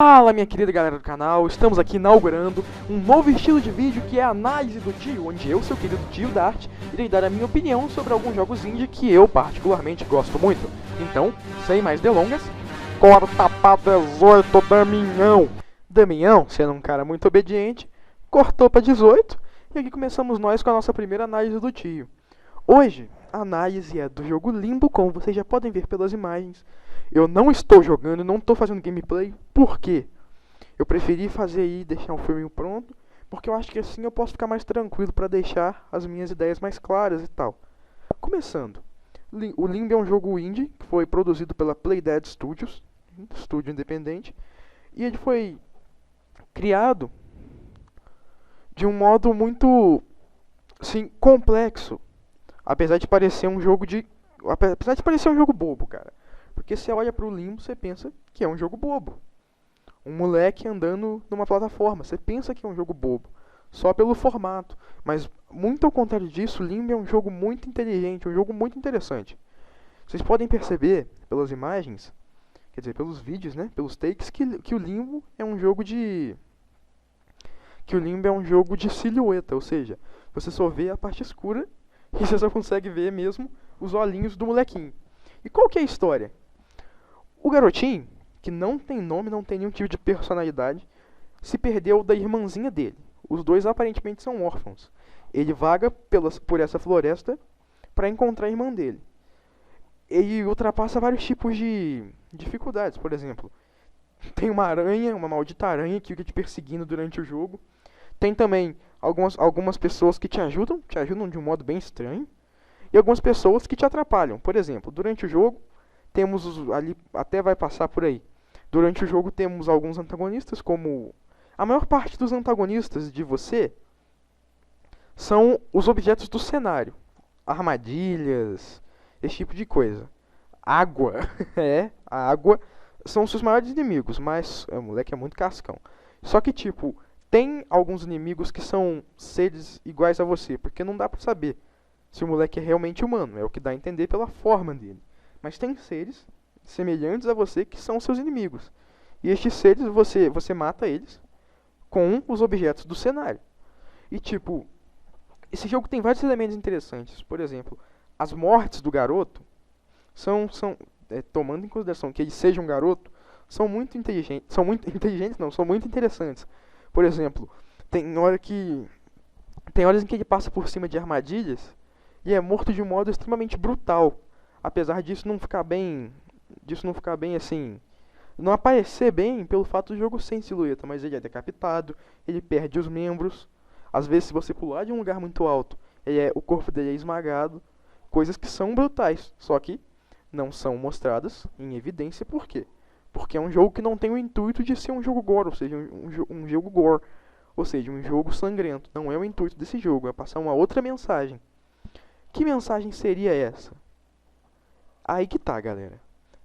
Fala, minha querida galera do canal, estamos aqui inaugurando um novo estilo de vídeo que é a análise do tio, onde eu, seu querido tio Dart, irei dar a minha opinião sobre alguns jogos indie que eu particularmente gosto muito. Então, sem mais delongas, corta pra 18, Damião! Damião, sendo um cara muito obediente, cortou pra 18 e aqui começamos nós com a nossa primeira análise do tio. Hoje, a análise é do jogo Limbo, como vocês já podem ver pelas imagens. Eu não estou jogando, não estou fazendo gameplay. Por quê? Eu preferi fazer aí, deixar um filminho pronto, porque eu acho que assim eu posso ficar mais tranquilo para deixar as minhas ideias mais claras e tal. Começando, o Limbo é um jogo indie que foi produzido pela Playdead Studios, estúdio independente, e ele foi criado de um modo muito, assim, complexo, apesar de parecer um jogo bobo, cara. Porque você olha pro Limbo, você pensa que é um jogo bobo. Um moleque andando numa plataforma, você pensa que é um jogo bobo. Só pelo formato. Mas, muito ao contrário disso, o Limbo é um jogo muito inteligente, um jogo muito interessante. Vocês podem perceber, pelas imagens, quer dizer, pelos vídeos, né? Pelos takes, que o Limbo é um jogo de... Que o Limbo é um jogo de silhueta, ou seja, você só vê a parte escura e você só consegue ver mesmo os olhinhos do molequinho. E qual que é a história? O garotinho, que não tem nome, não tem nenhum tipo de personalidade, se perdeu da irmãzinha dele. Os dois aparentemente são órfãos. Ele vaga por essa floresta para encontrar a irmã dele. Ele ultrapassa vários tipos de dificuldades, por exemplo. Tem uma aranha, uma maldita aranha que fica te perseguindo durante o jogo. Tem também algumas pessoas que te ajudam de um modo bem estranho. E algumas pessoas que te atrapalham. Por exemplo, durante o jogo, temos ali, até vai passar por aí. Durante o jogo temos alguns antagonistas, como a maior parte dos antagonistas de você são os objetos do cenário. Armadilhas, esse tipo de coisa. Água, a água são os seus maiores inimigos, mas o moleque é muito cascão. Só que, tipo, tem alguns inimigos que são seres iguais a você, porque não dá pra saber se o moleque é realmente humano, é o que dá a entender pela forma dele. Mas tem seres semelhantes a você que são seus inimigos. E estes seres, você mata eles com os objetos do cenário. E tipo, esse jogo tem vários elementos interessantes. Por exemplo, as mortes do garoto tomando em consideração que ele seja um garoto, são muito inteligentes. São muito inteligentes, não, são muito interessantes. Por exemplo, tem horas em que ele passa por cima de armadilhas e é morto de um modo extremamente brutal. Apesar disso não ficar bem assim, não aparecer bem pelo fato do jogo sem silhueta, mas ele é decapitado, ele perde os membros. Às vezes, se você pular de um lugar muito alto, o corpo dele é esmagado. Coisas que são brutais, só que não são mostradas em evidência. Por quê? Porque é um jogo que não tem o intuito de ser um jogo gore, ou seja, um jogo gore, ou seja, um jogo sangrento. Não é o intuito desse jogo, é passar uma outra mensagem. Que mensagem seria essa? Aí que tá, galera.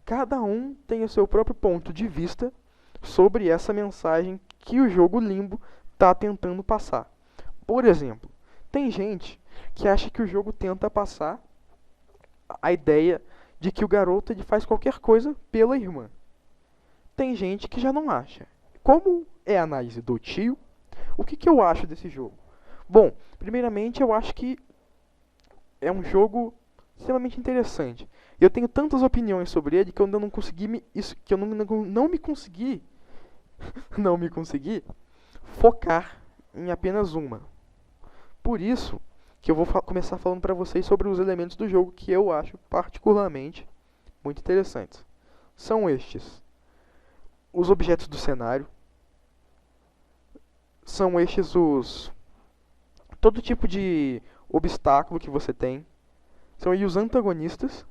Cada um tem o seu próprio ponto de vista sobre essa mensagem que o jogo Limbo tá tentando passar. Por exemplo, tem gente que acha que o jogo tenta passar a ideia de que o garoto ele faz qualquer coisa pela irmã. Tem gente que já não acha. Como é a análise do tio, o que eu acho desse jogo? Bom, primeiramente eu acho que é um jogo extremamente interessante. Eu tenho tantas opiniões sobre ele que eu ainda não consegui não me consegui focar em apenas uma. Por isso que eu vou começar falando para vocês sobre os elementos do jogo que eu acho particularmente muito interessantes. São estes: os objetos do cenário, são estes todo tipo de obstáculo que você tem, são aí os antagonistas,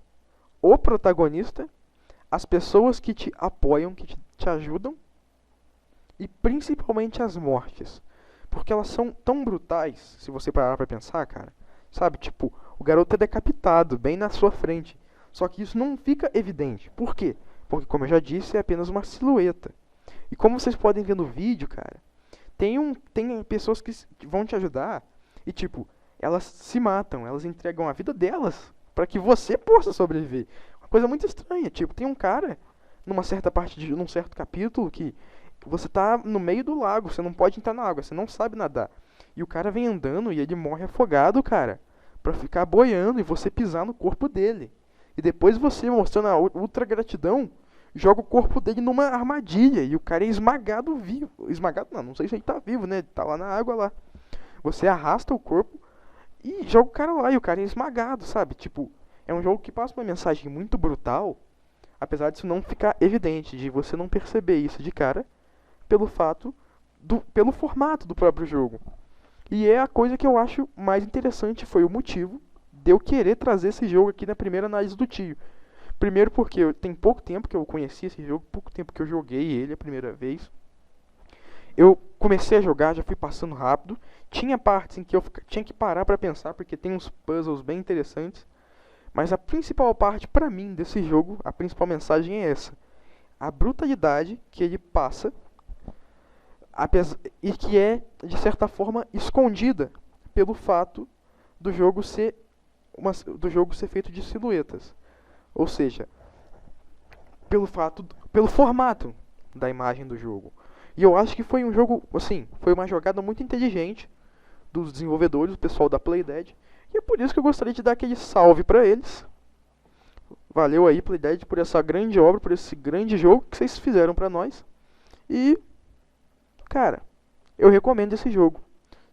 o protagonista, as pessoas que te apoiam, que te ajudam, e principalmente as mortes. Porque elas são tão brutais, se você parar pra pensar, cara. Sabe, tipo, o garoto é decapitado bem na sua frente. Só que isso não fica evidente. Por quê? Porque, como eu já disse, é apenas uma silhueta. E como vocês podem ver no vídeo, cara, tem pessoas que vão te ajudar e, tipo, elas se matam, elas entregam a vida delas para que você possa sobreviver. Uma coisa muito estranha, tipo, tem um cara numa certa parte num certo capítulo que você tá no meio do lago, você não pode entrar na água, você não sabe nadar. E o cara vem andando e ele morre afogado, cara, pra ficar boiando e você pisar no corpo dele. E depois você, mostrando a ultra gratidão, joga o corpo dele numa armadilha e o cara é esmagado vivo. Esmagado não, não sei se ele tá vivo, né? Ele tá lá na água lá. Você arrasta o corpo e joga o cara lá e o cara é esmagado, sabe? Tipo, é um jogo que passa uma mensagem muito brutal, apesar disso não ficar evidente, de você não perceber isso de cara, pelo fato pelo formato do próprio jogo. E é a coisa que eu acho mais interessante, foi o motivo de eu querer trazer esse jogo aqui na primeira análise do tio. Primeiro porque tem pouco tempo que eu conheci esse jogo, pouco tempo que eu joguei ele a primeira vez. Eu comecei a jogar, já fui passando rápido. Tinha partes em que eu tinha que parar pra pensar, porque tem uns puzzles bem interessantes. Mas a principal parte pra mim desse jogo, a principal mensagem é essa: a brutalidade que ele passa, e que é, de certa forma, escondida pelo fato do jogo ser feito de silhuetas. Ou seja, pelo formato da imagem do jogo. E eu acho que foi um jogo, assim, foi uma jogada muito inteligente dos desenvolvedores, do pessoal da Playdead. E é por isso que eu gostaria de dar aquele salve pra eles. Valeu aí, Playdead, por essa grande obra, por esse grande jogo que vocês fizeram pra nós. E, cara, eu recomendo esse jogo.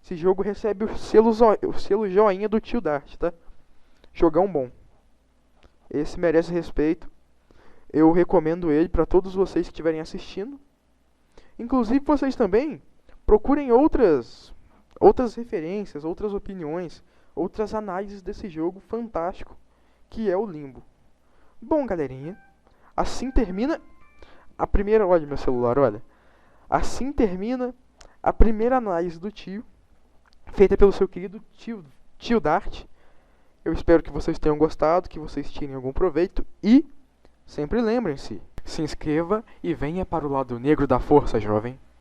Esse jogo recebe o selo joinha do tio Dart, tá? Jogão bom. Esse merece respeito. Eu recomendo ele pra todos vocês que estiverem assistindo. Inclusive vocês também procurem outras referências, outras opiniões, outras análises desse jogo fantástico que é o Limbo. Bom, galerinha, assim termina a primeira... Olha meu celular, olha. Assim termina a primeira análise do tio, feita pelo seu querido tio Dart. Eu espero que vocês tenham gostado, que vocês tirem algum proveito e sempre lembrem-se, se inscreva e venha para o lado negro da força, jovem.